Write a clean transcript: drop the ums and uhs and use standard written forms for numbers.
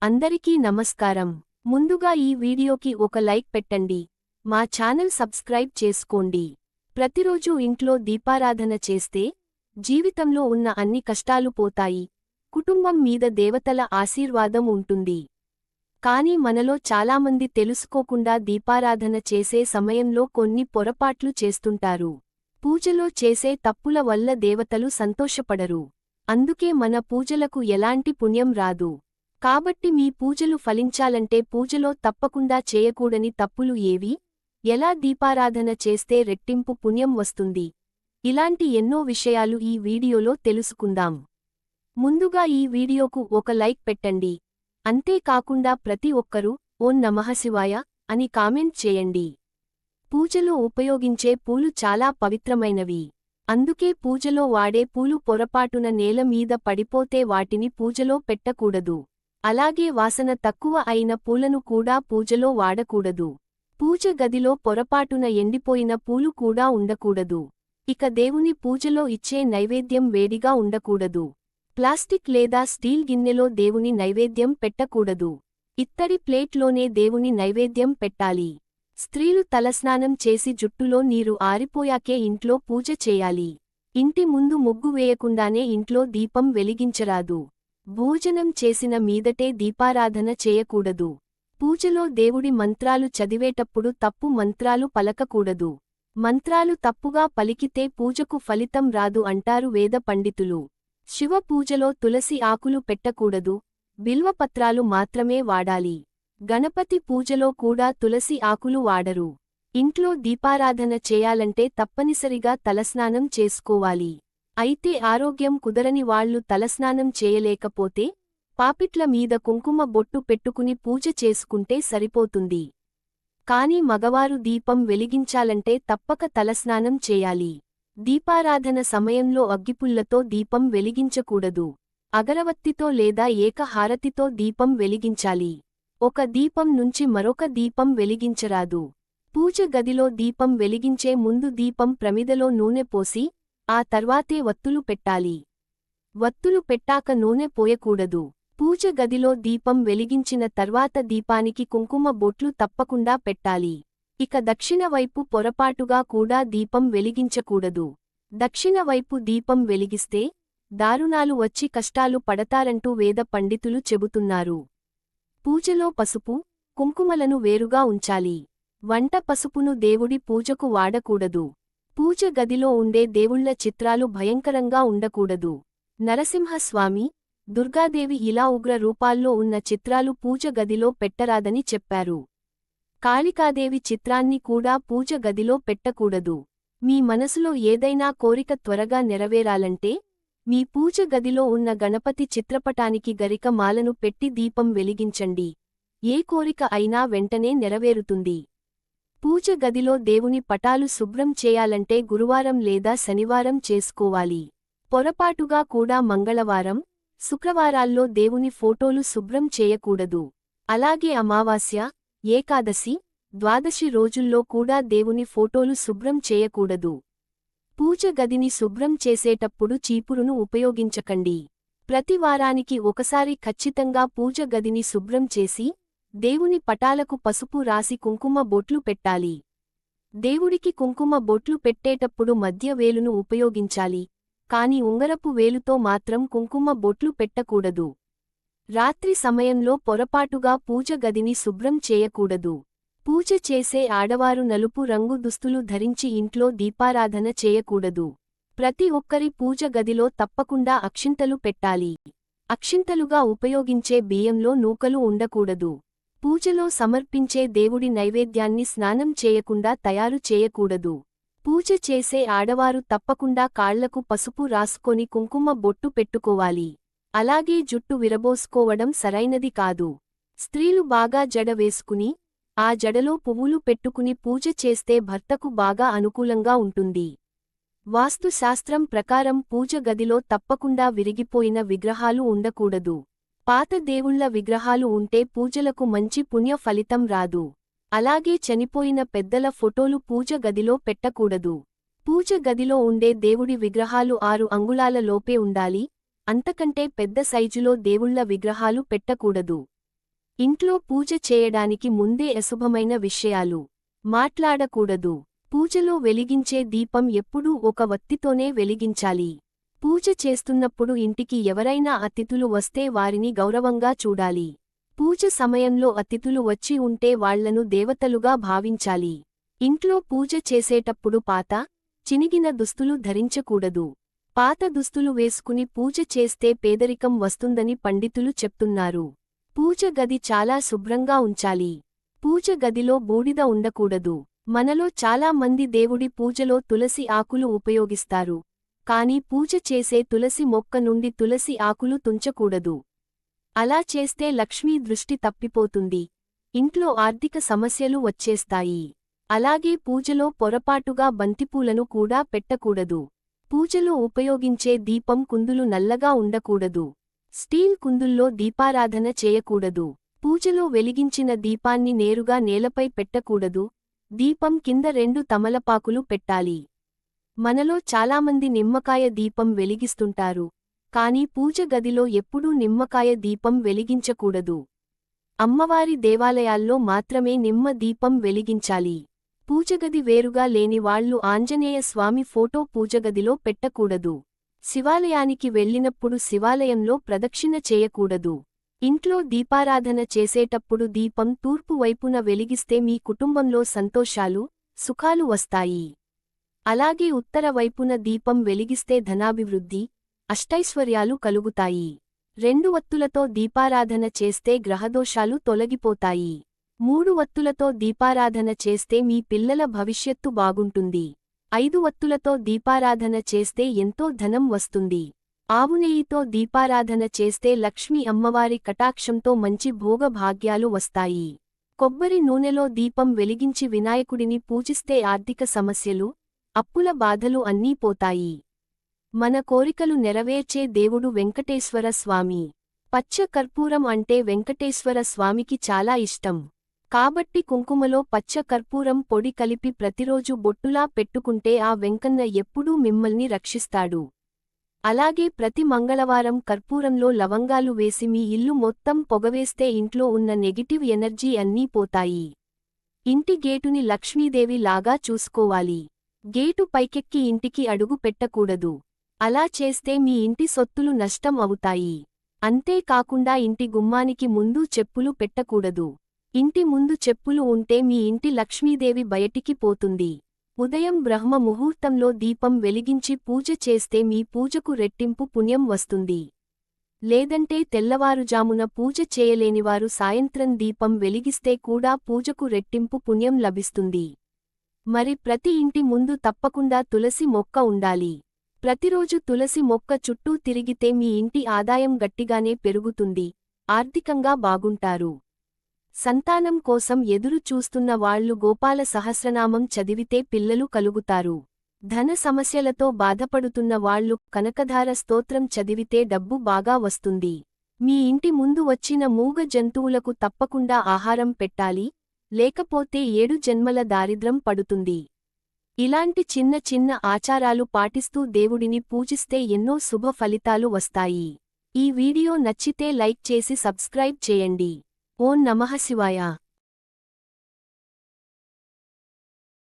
అందరికీ నమస్కారం. ముందుగా ఈ వీడియోకి ఒక లైక్ పెట్టండి. మా ఛానల్ సబ్స్క్రైబ్ చేసుకోండి. ప్రతిరోజు ఇంట్లో దీపారాధన చేస్తే జీవితంలో ఉన్న అన్ని కష్టాలు పోతాయి. కుటుంబం మీద దేవతల ఆశీర్వాదం ఉంటుంది. కానీ మనలో చాలామంది తెలుసుకోకుండా దీపారాధన చేసే సమయంలో కొన్ని పొరపాట్లు చేస్తుంటారు. పూజలో చేసే తప్పుల వల్ల దేవతలు సంతోషపడరు. అందుకే మన పూజలకు ఎలాంటి పుణ్యం రాదు. కాబట్టి మీ పూజలు ఫలించాలంటే పూజలో తప్పకుండా చేయకూడని తప్పులు ఏవి? ఎలా దీపారాధన చేస్తే రెట్టింపు పుణ్యం వస్తుంది? ఇలాంటి ఎన్నో విషయాలు ఈ వీడియోలో తెలుసుకుందాం. ముందుగా ఈ వీడియోకు ఒక లైక్ పెట్టండి. అంతేకాకుండా ప్రతి ఒక్కరూ ఓం నమః శివాయ అని కామెంట్ చేయండి. పూజలో ఉపయోగించే పూలు చాలా పవిత్రమైనవి. అందుకే పూజలో వాడే పూలు పొరపాటున నేల మీద పడిపోతే వాటిని పూజలో పెట్టకూడదు. అలాగే వాసన తక్కువ అయిన పూలను కూడా పూజలో వాడకూడదు. పూజ గదిలో పొరపాటున ఎండిపోయిన పూలు కూడా ఉండకూడదు. ఇక దేవుని పూజలో ఇచ్చే నైవేద్యం వేడిగా ఉండకూడదు. ప్లాస్టిక్ లేదా స్టీల్ గిన్నెలో దేవుని నైవేద్యం పెట్టకూడదు. ఇత్తడి ప్లేట్లోనే దేవుని నైవేద్యం పెట్టాలి. స్త్రీలు తలస్నానం చేసి జుట్టులో నీరు ఆరిపోయాకే ఇంట్లో పూజ చేయాలి. ఇంటి ముందు ముగ్గు వేయకుండానే ఇంట్లో దీపం వెలిగించరాదు. భోజనం చేసిన మీదటే దీపారాధన చేయకూడదు. పూజలో దేవుడి మంత్రాలు చదివేటప్పుడు తప్పు మంత్రాలు పలకకూడదు. మంత్రాలు తప్పుగా పలికితే పూజకు ఫలితం రాదు అంటారు వేద పండితులు. శివ పూజలో తులసి ఆకులు పెట్టకూడదు. బిల్వపత్రాలు మాత్రమే వాడాలి. గణపతి పూజలో కూడా తులసి ఆకులు వాడరు. ఇంట్లో దీపారాధన చేయాలంటే తప్పనిసరిగా తలస్నానం చేసుకోవాలి. అయితే ఆరోగ్యం కుదరని వాళ్లు తలస్నానం చేయలేకపోతే పాపిట్ల మీద కుంకుమ బొట్టు పెట్టుకుని పూజ చేసుకుంటే సరిపోతుంది. కాని మగవారు దీపం వెలిగించాలంటే తప్పక తలస్నానం చేయాలి. దీపారాధన సమయంలో అగ్గిపుల్లతో దీపం వెలిగించకూడదు. అగరవత్తితో లేదా ఏక హారతితో దీపం వెలిగించాలి. ఒక దీపం నుంచి మరొక దీపం వెలిగించరాదు. పూజ గదిలో దీపం వెలిగించే ముందు దీపం ప్రమిదలో నూనె పోసి ఆ తర్వాతే వత్తులు పెట్టాలి. వత్తులు పెట్టాక నూనె పోయకూడదు. పూజ గదిలో దీపం వెలిగించిన తర్వాత దీపానికి కుంకుమ బొట్లు తప్పకుండా పెట్టాలి. ఇక దక్షిణ వైపు పొరపాటుగా కూడా దీపం వెలిగించకూడదు. దక్షిణ వైపు దీపం వెలిగిస్తే దారుణాలు వచ్చి కష్టాలు పడతారంటూ వేద పండితులు చెబుతున్నారు. పూజలో పసుపు, కుంకుమలను వేరుగా ఉంచాలి. వంట పసుపును దేవుడి పూజకు వాడకూడదు. పూజ గదిలో ఉండే దేవుళ్ల చిత్రాలు భయంకరంగా ఉండకూడదు. నరసింహస్వామి, దుర్గాదేవి ఇలా ఉగ్ర రూపాల్లో ఉన్న చిత్రాలు పూజ గదిలో పెట్టరాదని చెప్పారు. కాళికాదేవి చిత్రాన్ని కూడా పూజ గదిలో పెట్టకూడదు. మీ మనసులో ఏదైనా కోరిక త్వరగా నెరవేరాలంటే మీ పూజ గదిలో ఉన్న గణపతి చిత్రపటానికి గరిక మాలను పెట్టి దీపం వెలిగించండి. ఏ కోరిక అయినా వెంటనే నెరవేరుతుంది. పూజ గదిలో దేవుని పటాలు శుభ్రం చేయాలంటే గురువారం లేదా శనివారం చేసుకోవాలి. పొరపాటుగా కూడా మంగళవారం, శుక్రవారాల్లో దేవుని ఫోటోలు శుభ్రం చేయకూడదు. అలాగే అమావాస్య, ఏకాదశి, ద్వాదశి రోజుల్లో కూడా దేవుని ఫోటోలు శుభ్రం చేయకూడదు. పూజ గదిని శుభ్రం చేసేటప్పుడు చీపురును ఉపయోగించకండి. ప్రతి వారానికి ఒకసారి ఖచ్చితంగా పూజ గదిని శుభ్రం చేసి దేవుని పటాలకు పసుపు రాసి కుంకుమ బొట్లు పెట్టాలి. దేవుడికి కుంకుమ బొట్లు పెట్టేటప్పుడు మధ్య వేలును ఉపయోగించాలి. కాని ఉంగరపు వేలుతో మాత్రం కుంకుమ బొట్లు పెట్టకూడదు. రాత్రి సమయంలో పొరపాటుగా పూజ గదిని శుభ్రం చేయకూడదు. పూజ చేసే ఆడవారు నలుపు రంగు దుస్తులు ధరించి ఇంట్లో దీపారాధన చేయకూడదు. ప్రతి ఒక్కరి పూజ గదిలో తప్పకుండా అక్షింతలు పెట్టాలి. అక్షింతలుగా ఉపయోగించే బియ్యంలో నూకలు ఉండకూడదు. పూజలో సమర్పించే దేవుడి నైవేద్యాన్ని స్నానం చేయకుండా తయారు చేయకూడదు. పూజ చేసే ఆడవారు తప్పకుండా కాళ్లకు పసుపు రాసుకొని కుంకుమ బొట్టు పెట్టుకోవాలి. అలాగే జుట్టు విరబోసుకోవడం సరైనది కాదు. స్త్రీలు బాగా జడ వేసుకుని ఆ జడలో పువ్వులు పెట్టుకుని పూజ చేస్తే భర్తకు బాగా అనుకూలంగా ఉంటుంది. వాస్తు శాస్త్రం ప్రకారం పూజ గదిలో తప్పకుండా విరిగిపోయిన విగ్రహాలు ఉండకూడదు. పాత దేవుళ్ల విగ్రహాలు ఉంటే పూజలకు మంచి పుణ్య ఫలితం రాదు. అలాగే చనిపోయిన పెద్దల ఫోటోలు పూజ గదిలో పెట్టకూడదు. పూజ గదిలో ఉండే దేవుడి విగ్రహాలు 6 అంగుళాల లోపే ఉండాలి. అంతకంటే పెద్ద సైజులో దేవుళ్ల విగ్రహాలు పెట్టకూడదు. ఇంట్లో పూజ చేయడానికి ముందే అశుభమైన విషయాలు మాట్లాడకూడదు. పూజలో వెలిగించే దీపం ఎప్పుడూ ఒక వత్తితోనే వెలిగించాలి. పూజ చేస్తున్నప్పుడు ఇంటికి ఎవరైనా అతిథులు వస్తే వారిని గౌరవంగా చూడాలి. పూజ సమయంలో అతిథులు వచ్చి ఉంటే వాళ్లను దేవతలుగా భావించాలి. ఇంట్లో పూజ చేసేటప్పుడు పాత, చినిగిన దుస్తులు ధరించకూడదు. పాత దుస్తులు వేసుకుని పూజ చేస్తే పేదరికం వస్తుందని పండితులు చెప్తున్నారు. పూజ గది చాలా శుభ్రంగా ఉంచాలి. పూజ గదిలో బూడిద ఉండకూడదు. మనలో చాలా మంది దేవుడి పూజలో తులసి ఆకులు ఉపయోగిస్తారు. కానీ పూజ చేసే తులసి మొక్క నుండి తులసి ఆకులు తుంచకూడదు. అలా చేస్తే లక్ష్మీ దృష్టి తప్పిపోతుంది. ఇంట్లో ఆర్థిక సమస్యలు వచ్చేస్తాయి. అలాగే పూజలో పొరపాటుగా బంతిపూలను కూడా పెట్టకూడదు. పూజలో ఉపయోగించే దీపం కుందులు నల్లగా ఉండకూడదు. స్టీల్ కుందుల్లో దీపారాధన చేయకూడదు. పూజలో వెలిగించిన దీపాన్ని నేరుగా నేలపై పెట్టకూడదు. దీపం కింద 2 తమలపాకులు పెట్టాలి. మనలో చాలామంది నిమ్మకాయ దీపం వెలిగిస్తుంటారు. కానీ పూజ గదిలో ఎప్పుడూ నిమ్మకాయ దీపం వెలిగించకూడదు. అమ్మవారి దేవాలయాల్లో మాత్రమే నిమ్మ దీపం వెలిగించాలి. పూజగది వేరుగా లేని వాళ్లు ఆంజనేయ స్వామి ఫోటో పూజగదిలో పెట్టకూడదు. శివాలయానికి వెళ్ళినప్పుడు శివాలయంలో ప్రదక్షిణ చేయకూడదు. ఇంట్లో దీపారాధన చేసేటప్పుడు దీపం తూర్పు వైపున వెలిగిస్తే మీ కుటుంబంలో సంతోషాలు, సుఖాలు వస్తాయి. అలాగే ఉత్తర వైపున దీపం వెలిగిస్తే ధనాభివృద్ధి, అష్టైశ్వర్యాలు కలుగుతాయి. 2 వత్తులతో దీపారాధన చేస్తే గ్రహదోషాలు తొలగిపోతాయి. 3 వత్తులతో దీపారాధన చేస్తే మీ పిల్లల భవిష్యత్తు బాగుంటుంది. 5 వత్తులతో దీపారాధన చేస్తే ఎంతో ధనం వస్తుంది. ఆవునెయ్యితో దీపారాధన చేస్తే లక్ష్మీ అమ్మవారి కటాక్షంతో మంచి భోగభాగ్యాలు వస్తాయి. కొబ్బరి నూనెలో దీపం వెలిగించి వినాయకుడిని పూజిస్తే ఆర్థిక సమస్యలు, అప్పుల బాధలు అన్నీ పోతాయి. మన కోరికలు నెరవేర్చే దేవుడు వెంకటేశ్వర స్వామి. పచ్చ కర్పూరం అంటే వెంకటేశ్వర స్వామికి చాలా ఇష్టం. కాబట్టి కుంకుమలో పచ్చ కర్పూరం పొడి కలిపి ప్రతిరోజు బొట్టులా పెట్టుకుంటే ఆ వెంకన్న ఎప్పుడూ మిమ్మల్ని రక్షిస్తాడు. అలాగే ప్రతి మంగళవారం కర్పూరంలో లవంగాలు వేసి మీ ఇల్లు మొత్తం పొగవేస్తే ఇంట్లో ఉన్న నెగిటివ్ ఎనర్జీ అన్నీ పోతాయి. ఇంటి గేటుని లక్ష్మీదేవి లాగా చూసుకోవాలి. గేటు పైకెక్కి ఇంటికి అడుగు పెట్టకూడదు. అలా చేస్తే మీ ఇంటి సొత్తులు నష్టం అవుతాయి. అంతేకాకుండా ఇంటి గుమ్మానికి ముందు చెప్పులు పెట్టకూడదు. ఇంటి ముందు చెప్పులు ఉంటే మీ ఇంటి లక్ష్మీదేవి బయటికి పోతుంది. ఉదయం బ్రహ్మ ముహూర్తంలో దీపం వెలిగించి పూజ చేస్తే మీ పూజకు రెట్టింపు పుణ్యం వస్తుంది. లేదంటే తెల్లవారుజామున పూజ చేయలేనివారు సాయంత్రం దీపం వెలిగిస్తే కూడా పూజకు రెట్టింపు పుణ్యం లభిస్తుంది. మరి ప్రతి ఇంటి ముందు తప్పకుండా తులసి మొక్క ఉండాలి. ప్రతిరోజు తులసి మొక్క చుట్టూ తిరిగితే మీ ఇంటి ఆదాయం గట్టిగానే పెరుగుతుంది. ఆర్థికంగా బాగుంటారు. సంతానం కోసం ఎదురు చూస్తున్న వాళ్లు గోపాల సహస్రనామం చదివితే పిల్లలు కలుగుతారు. ధన సమస్యలతో బాధపడుతున్న వాళ్లు కనకధార స్తోత్రం చదివితే డబ్బు బాగా వస్తుంది. మీ ఇంటి ముందు వచ్చిన మూగ జంతువులకు తప్పకుండా ఆహారం పెట్టాలి. లేకపోతే 7 జన్మల దారిద్రం పడుతుంది. ఇలాంటి చిన్న చిన్న ఆచారాలు పాటిస్తూ దేవుడిని పూజిస్తే ఎన్నో శుభ ఫలితాలు వస్తాయి. ఈ వీడియో నచ్చితే లైక్ చేసి సబ్స్క్రైబ్ చేయండి. ఓం నమః శివాయ.